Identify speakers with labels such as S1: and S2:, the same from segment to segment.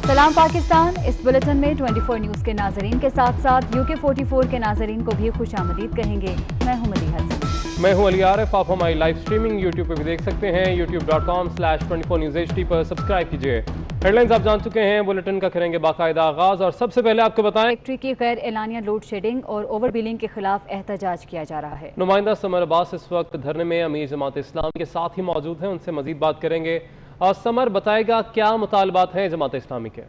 S1: सलाम पाकिस्तान। इस बुलेटिन में 24 न्यूज़ के नाजरीन के साथ साथ UK 44 के नाजरीन को भी खुशामदीद कहेंगे। मैं हूं मदी हसन।
S2: मैं हूं अली आरिफ। आप हमारी लाइव स्ट्रीमिंग YouTube पे भी देख सकते हैं। youtube.com/24newshd पर सब्सक्राइब कीजिए। हेडलाइंस आप जान चुके हैं, बुलेटिन का करेंगे बाकायदा आगाज और सबसे पहले आपको बताएं
S1: इलेक्ट्रिक की गैर एलानिया लोड शेडिंग और ओवर बिलिंग के खिलाफ एहतजाज किया जा रहा है।
S2: नुमाइंदा समर अब्बास इस वक्त धरने में अमीर जमात इस्लामी के साथ ही मौजूद हैं, उनसे मजीद बात करेंगे। और समर बताएगा क्या मुतालबात हैं जमात इस्लामी के।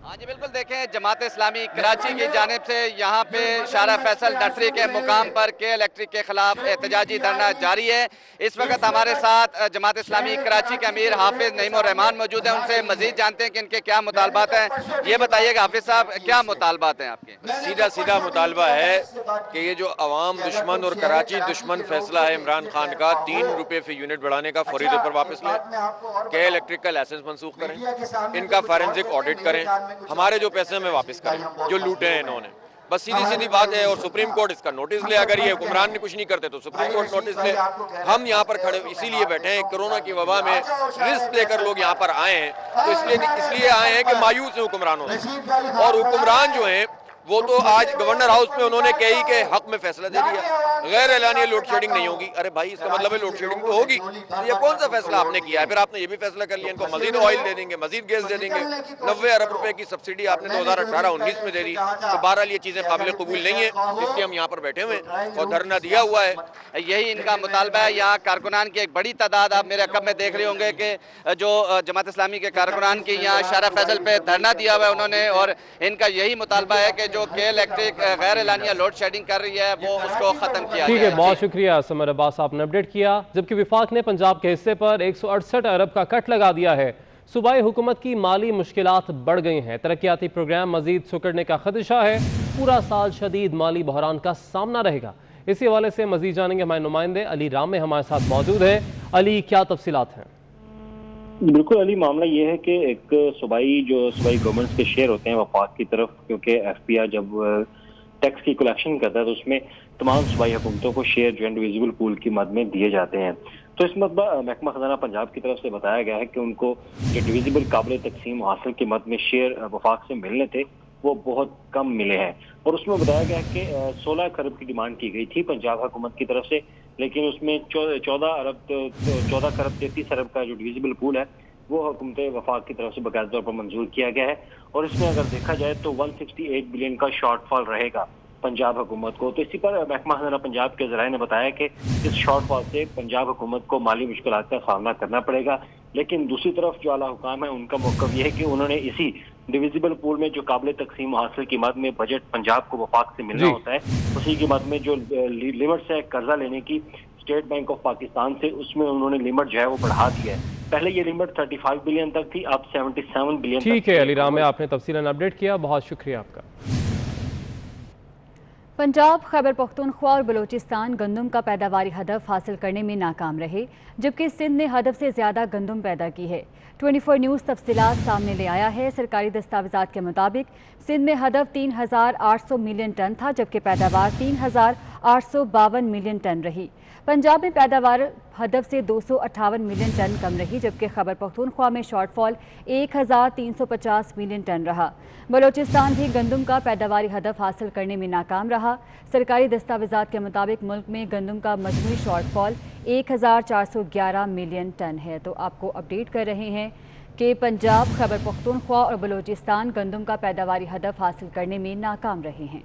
S3: हाँ जी बिल्कुल, देखें जमात इस्लामी कराची की जानिब से यहाँ पे शारा फैसल नर्सरी के मुकाम पर के इलेक्ट्रिक के खिलाफ एहतजाजी धरना जारी है। इस वक्त हमारे साथ जमात इस्लामी कराची के अमीर हाफिज नईमुर रहमान मौजूद हैं, उनसे मजीद जानते हैं कि इनके क्या मुतालबात हैं। ये बताइएगा हाफिज साहब, क्या मुतालबात हैं आपके?
S4: सीधा सीधा मुतालबा है कि ये जो अवाम दुश्मन और कराची दुश्मन फैसला है इमरान खान का 3 रुपये फी यूनिट बढ़ाने का फौरी तौर पर वापस लें, के इलेक्ट्रिक का लाइसेंस मनसूख करें, इनका फॉरेंसिक ऑडिट करें, हमारे जो पैसे हमें वापस करें जो लूटे हैं इन्होंने। बस सीधी सीधी बात है। और सुप्रीम कोर्ट इसका नोटिस ले, अगर ये हुक्मरान ने कुछ नहीं करते तो सुप्रीम कोर्ट नोटिस ले। हम यहाँ पर खड़े इसीलिए बैठे हैं, कोरोना की वबा में रिस्क लेकर लोग यहाँ पर आए हैं, तो इसलिए आए हैं कि मायूस है हुक्मरानों से। और हुक्मरान जो हैं वो तो आज गवर्नर हाउस में उन्होंने कही के हक में फैसला दे दिया, गैर एलानिया लोड शेडिंग नहीं होगी। अरे भाई, इसका मतलब है लोड शेडिंग तो होगी। ये कौन सा फैसला आपने किया है? फिर आपने ये भी फैसला कर लिया इनको मजीद ऑयल दे देंगे, मजीद गैस दे देंगे। 90 अरब रुपए की सब्सिडी आपने 2018-19 में दे दी। तो बहरहाल ये चीजें काबिल कबूल नहीं है, इसलिए हम यहाँ पर बैठे हुए हैं और धरना दिया हुआ है।
S3: यही इनका मुतालबा है। यहाँ कारकुनान की एक बड़ी तादाद आप मेरे अकब में देख रहे होंगे कि जो जमात इस्लामी के कारकुनान की यहाँ शारा फैसल पे धरना दिया हुआ है उन्होंने, और इनका यही मुतालबा है कि जो के इलेक्ट्रिक गैर एलानिया लोड शेडिंग कर रही है वो उसको खत्म किया
S2: ठीक है, बहुत शुक्रिया समर अब्बास, आपने अपडेट किया। जबकि विफाक ने पंजाब के हिस्से पर 168 अरब का कट लगा दिया है। सूबाई हुकूमत की माली मुश्किलात बढ़ गई हैं, तरक्याती प्रोग्राम मजीद सुकड़ने का खदशा है। पूरा साल शदीद माली बहरान का सामना रहेगा। इसी हवाले से मजीद जानेंगे हमारे नुमाइंदे अली रामे हमारे साथ मौजूद हैं। अली, क्या तफसीलात हैं?
S5: बिल्कुल अली, मामला ये है कि एक सूबाई गवर्नमेंट्स के शेयर होते हैं वफाक की तरफ, क्योंकि FPR जब टैक्स की कलेक्शन करता है तो उसमें तमाम सूबाई हुकूमतों को शेयर जो इंडिविजुअल पूल की मद में दिए जाते हैं। तो इस मरतबा महकमा खजाना पंजाब की तरफ से बताया गया है कि उनको जो डिविजिबल काबिल तकसीम हासिल की मद में शेयर वफाक से मिलने थे वो बहुत कम मिले हैं। और उसमें बताया गया कि 16 खरब की डिमांड की गई थी पंजाब हुकूमत की तरफ से, लेकिन उसमें 14 खरब 33 अरब का जो डिविजिबल पूल है वो हुकूमत वफाक की तरफ से बाकायदा तौर पर मंजूर किया गया है। और इसमें अगर देखा जाए तो 168 बिलियन का शॉर्टफॉल रहेगा पंजाब हुकूमत को। तो इसी पर महकमा खजाना पंजाब के ज़राए ने बताया कि इस शॉर्टफॉल से पंजाब हुकूमत को माली मुश्किलात का सामना करना पड़ेगा। लेकिन दूसरी तरफ जो आला हुकाम है उनका मौक़िफ़ ये है कि उन्होंने इसी डिविजिबल पूल में जो काबिल तकसीम हासिल की मद में बजट पंजाब को वफाक से मिलना होता है, उसी की मद में जो लिमिट्स है कर्जा लेने की स्टेट बैंक ऑफ पाकिस्तान से, उसमें उन्होंने लिमिट जो है वो बढ़ा दी है। पहले ये लिमिट 35 बिलियन तक थी, अब 77 बिलियन।
S2: ठीक है अली रामे, आपने तफसीलन अपडेट किया, बहुत शुक्रिया आपका।
S1: पंजाब, खैबर पख्तूनख्वा और बलूचिस्तान गंदम का पैदावारी हदफ हासिल करने में नाकाम रहे, जबकि सिंध ने हदफ से ज़्यादा गंदम पैदा की है। 24 न्यूज़ तफसीलात सामने ले आया है। सरकारी दस्तावेज़ात के मुताबिक सिंध में हदफ 3800 मिलियन टन था, जबकि पैदावार 3852 मिलियन टन रही। पंजाब में पैदावार हदफ से 258 मिलियन टन कम रही, जबकि खैबर पख्तूनख्वा में शॉर्टफॉल 1350 मिलियन टन रहा। बलूचिस्तान भी गंदम का पैदावारी हदफ हासिल करने में नाकाम रहा। सरकारी दस्तावेज़ात के मुताबिक मुल्क में गंदम का मजमूई शॉर्टफॉल 1411 मिलियन टन है। तो आपको अपडेट कर रहे हैं कि पंजाब, खैबर पख्तूनख्वा और बलूचिस्तान गंदम का पैदावारी हदफ हासिल करने में नाकाम रहे हैं।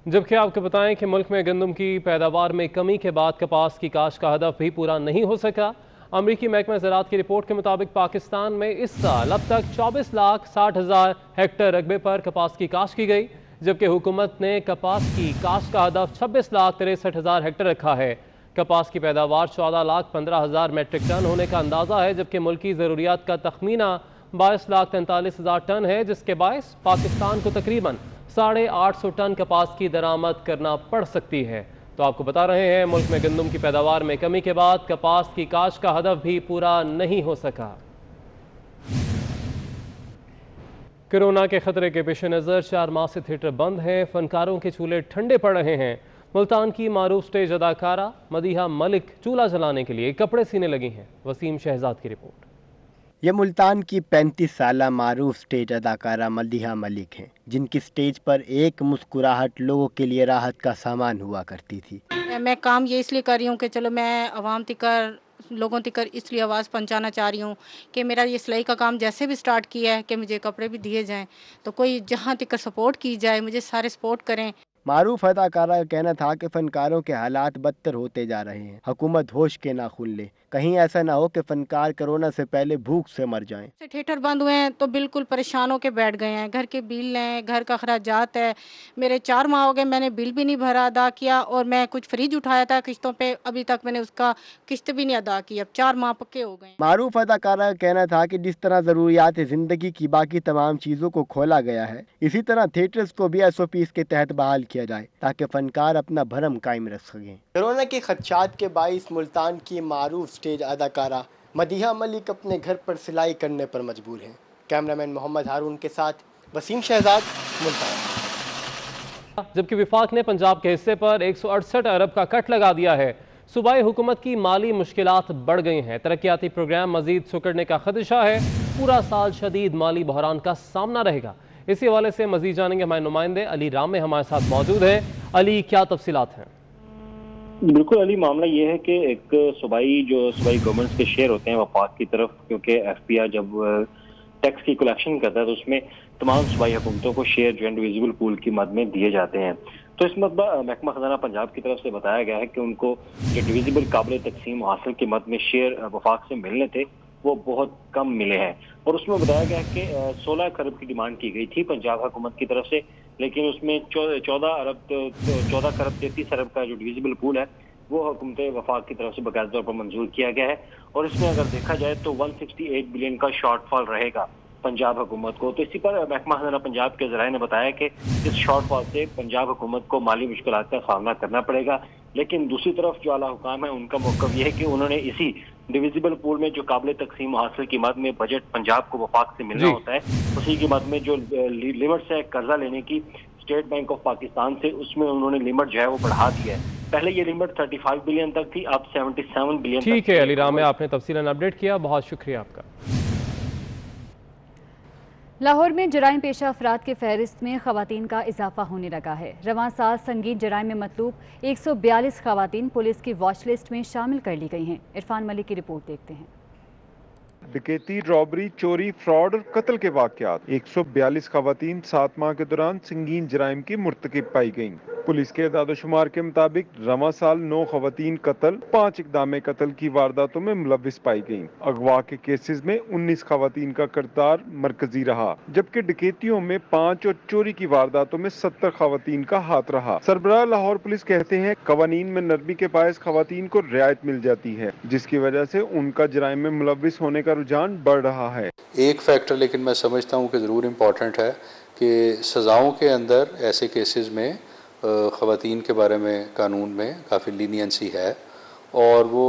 S2: जबकि आपको बताएं कि मुल्क में गंदम की पैदावार में कमी के बाद कपास की काश्त का हदफ भी पूरा नहीं हो सका। अमरीकी महकमा ज़राअत की रिपोर्ट के मुताबिक पाकिस्तान में इस साल अब तक 24,60,000 हेक्टेयर रकबे पर कपास की काश्त की गई, जबकि हुकूमत ने कपास की काश्त का हदफ 26,63,000 हेक्टेयर रखा है। कपास की पैदावार 14,15,000 मेट्रिक टन होने का अंदाज़ा है, जबकि मुल्की ज़रूरियात का तखमीना 22,43,000 टन है, जिसके बायस पाकिस्तान को तकरीबन 850 टन कपास की दरामद करना पड़ सकती है। तो आपको बता रहे हैं, मुल्क में गंदम की पैदावार में कमी के बाद कपास की काश्त का हदफ भी पूरा नहीं हो सका। कोरोना के खतरे के पेश नज़र 4 माह से थिएटर बंद हैं, फनकारों के चूल्हे ठंडे पड़ रहे हैं। ملتان کی معروف سٹیج اداکارہ مدیحہ ملک چولہا جلانے کے لیے کپڑے سینے لگی ہیں۔ وسیم شہزاد کی رپورٹ۔
S6: یہ ملتان کی 35 سالہ معروف سٹیج اداکارہ مدیحہ ملک ہیں، جن کی سٹیج پر ایک مسکراہٹ لوگوں کے لیے راحت کا سامان ہوا کرتی تھی۔
S7: میں کام یہ اس لیے کر رہی ہوں کہ چلو میں عوام تکر لوگوں تکر اس لیے آواز پہنچانا چاہ رہی ہوں کہ میرا یہ سلائی کا کام جیسے بھی سٹارٹ کیا ہے کہ مجھے کپڑے بھی دیے جائیں، تو کوئی جہاں تک سپورٹ کی جائے، مجھے سارے سپورٹ کریں۔
S6: معروف اداکارہ کا کہنا تھا کہ فنکاروں کے حالات بدتر ہوتے جا رہے ہیں، حکومت ہوش کے ناخن لے، کہیں ایسا نہ ہو کہ فنکار کرونا سے پہلے بھوک سے مر جائیں۔
S7: تھیٹر بند ہوئے ہیں تو بالکل پریشان ہو کے بیٹھ گئے ہیں، گھر کے بل ہیں، گھر کا اخراجات ہے، میرے 4 ماہ ہو گئے میں نے بل بھی نہیں بھرا ادا کیا، اور میں کچھ فریج اٹھایا تھا قسطوں پہ، ابھی تک میں نے اس کا قسط بھی نہیں ادا کی، اب 4 ماہ پکے ہو گئے۔
S6: معروف اداکارہ کا کہنا تھا کہ جس طرح ضروریات زندگی کی باقی تمام چیزوں کو کھولا گیا ہے، اسی طرح تھیٹرز کو بھی SOPs کے تحت بحال کیا جائے تاکہ فنکار اپنا بھرم قائم رکھ سکیں۔ کورونا کے خدشات کے باعث ملتان کی معروف سٹیج اداکارہ مدیحہ ملک اپنے گھر پر سلائی کرنے پر مجبور ہیں۔ کیمرامین محمد ہارون کے ساتھ وسیم شہزاد، ملتان۔
S2: جبکہ وفاق نے پنجاب کے حصے پر 168 ارب کا کٹ لگا دیا ہے۔ صوبائی حکومت کی مالی مشکلات بڑھ گئی ہیں، ترقیاتی پروگرام مزید سکڑنے کا خدشہ ہے، پورا سال شدید مالی بحران کا سامنا رہے گا۔ اسی حوالے سے مزید جانیں گے ہمارے نمائندے علی رام ہمارے ساتھ موجود ہیں۔ علی، کیا تفصیلات ہیں؟
S5: بالکل علی، معاملہ یہ ہے کہ ایک صوبائی گورنمنٹس کے شیئر ہوتے ہیں وفاق کی طرف، کیونکہ FPR جب ٹیکس کی کلیکشن کرتا ہے تو اس میں تمام صوبائی حکومتوں کو شیئر جو انڈیویزیبل پول کی مد میں دیے جاتے ہیں۔ تو اس مرتبہ محکمہ خزانہ پنجاب کی طرف سے بتایا گیا ہے کہ ان کو جو ڈویزیبل قابل تقسیم حاصل کی مد میں شیئر وفاق سے ملنے تھے وہ بہت کم ملے ہیں، اور اس میں بتایا گیا کہ 16 ارب کی ڈیمانڈ کی گئی تھی پنجاب حکومت کی طرف سے، لیکن اس میں 14 ارب 33 ارب کا جو ڈویزیبل پول ہے وہ حکومت وفاق کی طرف سے باقاعدہ طور پر منظور کیا گیا ہے، اور اس میں اگر دیکھا جائے تو 168 بلین کا شارٹ فال رہے گا پنجاب حکومت کو۔ تو اسی پر محکمہ خزانہ پنجاب کے ذرائع نے بتایا کہ اس شارٹ فال سے پنجاب حکومت کو مالی مشکلات کا سامنا کرنا پڑے گا، لیکن دوسری طرف جو اعلیٰ حکام ہیں ان کا موقف یہ ہے کہ انہوں نے اسی ڈویزیبل پول میں جو قابل تقسیم حاصل کی مد میں بجٹ پنجاب کو وفاق سے ملنا ہوتا ہے، اسی کی مد میں جو لیمٹس ہے قرضہ لینے کی اسٹیٹ بینک آف پاکستان سے، اس میں انہوں نے لیمٹ جو ہے وہ بڑھا دی ہے۔ پہلے یہ لیمٹ 35 بلین تک تھی، اب 77 بلین تک۔
S2: ٹھیک ہے علی رام، آپ نے تفصیلاً اپڈیٹ کیا، بہت شکریہ آپ کا۔
S1: لاہور میں جرائم پیشہ افراد کی فہرست میں خواتین کا اضافہ ہونے لگا ہے۔ رواں سال سنگین جرائم میں مطلوب 142 خواتین پولیس کی واچ لسٹ میں شامل کر لی گئی ہیں۔ عرفان ملک کی رپورٹ دیکھتے ہیں۔
S8: ڈکیتی، رابری، چوری، فراڈ اور قتل کے واقعات 142 خواتین 7 ماہ کے دوران سنگین جرائم کی مرتکب پائی گئیں۔ پولیس کے اعداد و شمار کے مطابق رواں سال 9 خواتین قتل، 5 اقدام قتل کی وارداتوں میں ملوث پائی گئیں۔ اغوا کے کیسز میں 19 خواتین کا کردار مرکزی رہا، جبکہ ڈکیتیوں میں 5 اور چوری کی وارداتوں میں 70 خواتین کا ہاتھ رہا۔ سربراہ لاہور پولیس کہتے ہیں قوانین میں نرمی کے باعث خواتین کو رعایت مل جاتی ہے، جس کی وجہ سے ان کا جرائم میں ملوث ہونے کا رجحان بڑھ رہا ہے۔
S9: ایک فیکٹر لیکن میں سمجھتا ہوں کہ ضرور امپورٹنٹ ہے کہ سزاؤں کے اندر ایسے کیسز میں خواتین کے بارے میں قانون میں کافی لینینسی ہے، اور وہ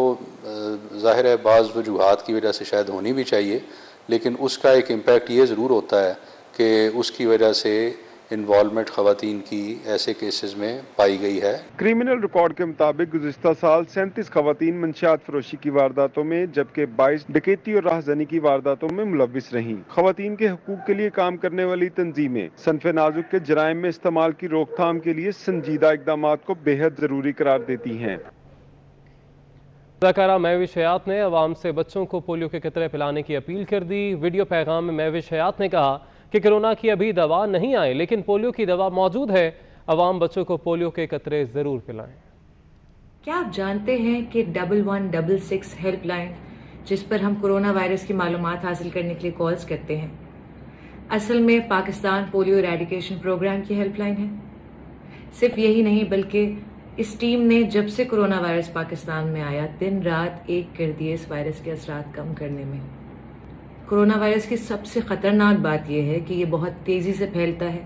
S9: ظاہر ہے بعض وجوہات کی وجہ سے شاید ہونی بھی چاہیے، لیکن اس کا ایک امپیکٹ یہ ضرور ہوتا ہے کہ اس کی وجہ سے انوالومنٹ خواتین کی ایسے کیسز میں پائی گئی ہے۔
S8: کریمنل ریکارڈ کے مطابق گزشتہ سال 37 خواتین منشیات فروشی کی وارداتوں میں، جبکہ 22 ڈکیتی اور راہزنی کی وارداتوں میں ملوث رہیں۔ خواتین کے حقوق کے لیے کام کرنے والی تنظیمیں صنف نازک کے جرائم میں استعمال کی روک تھام کے لیے سنجیدہ اقدامات کو بے حد ضروری قرار دیتی ہیں۔
S2: اداکارہ مہوش حیات نے عوام سے بچوں کو پولیو کے قطرے پلانے کی اپیل کر دی۔ ویڈیو پیغام میں مہوش حیات نے کہا کہ کورونا کی ابھی دوا نہیں آئی، لیکن پولیو کی دوا موجود ہے، عوام بچوں کو پولیو کے قطرے ضرور پلائیں۔
S10: کیا آپ جانتے ہیں کہ 1166 ہیلپ لائن جس پر ہم کورونا وائرس کی معلومات حاصل کرنے کے لیے کالز کرتے ہیں، اصل میں پاکستان پولیو ایریڈیکیشن پروگرام کی ہیلپ لائن ہے؟ صرف یہی نہیں بلکہ اس ٹیم نے جب سے کورونا وائرس پاکستان میں آیا دن رات ایک کر دیے اس وائرس کے اثرات کم کرنے میں۔ کورونا وائرس کی سب سے خطرناک بات یہ ہے کہ یہ بہت تیزی سے پھیلتا ہے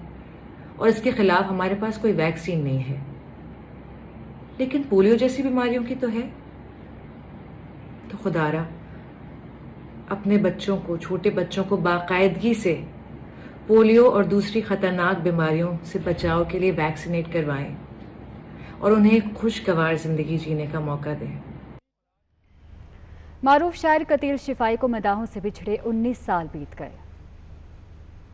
S10: اور اس کے خلاف ہمارے پاس کوئی ویکسین نہیں ہے، لیکن پولیو جیسی بیماریوں کی تو ہے۔ تو خدا را اپنے بچوں کو، چھوٹے بچوں کو باقاعدگی سے پولیو اور دوسری خطرناک بیماریوں سے بچاؤ کے لیے ویکسینیٹ کروائیں، और उन्हें खुशगवार ज़िंदगी जीने का मौका दें।
S1: मारूफ शायर कतील शिफाई को मदाहों से बिछड़े 19 साल बीत गए।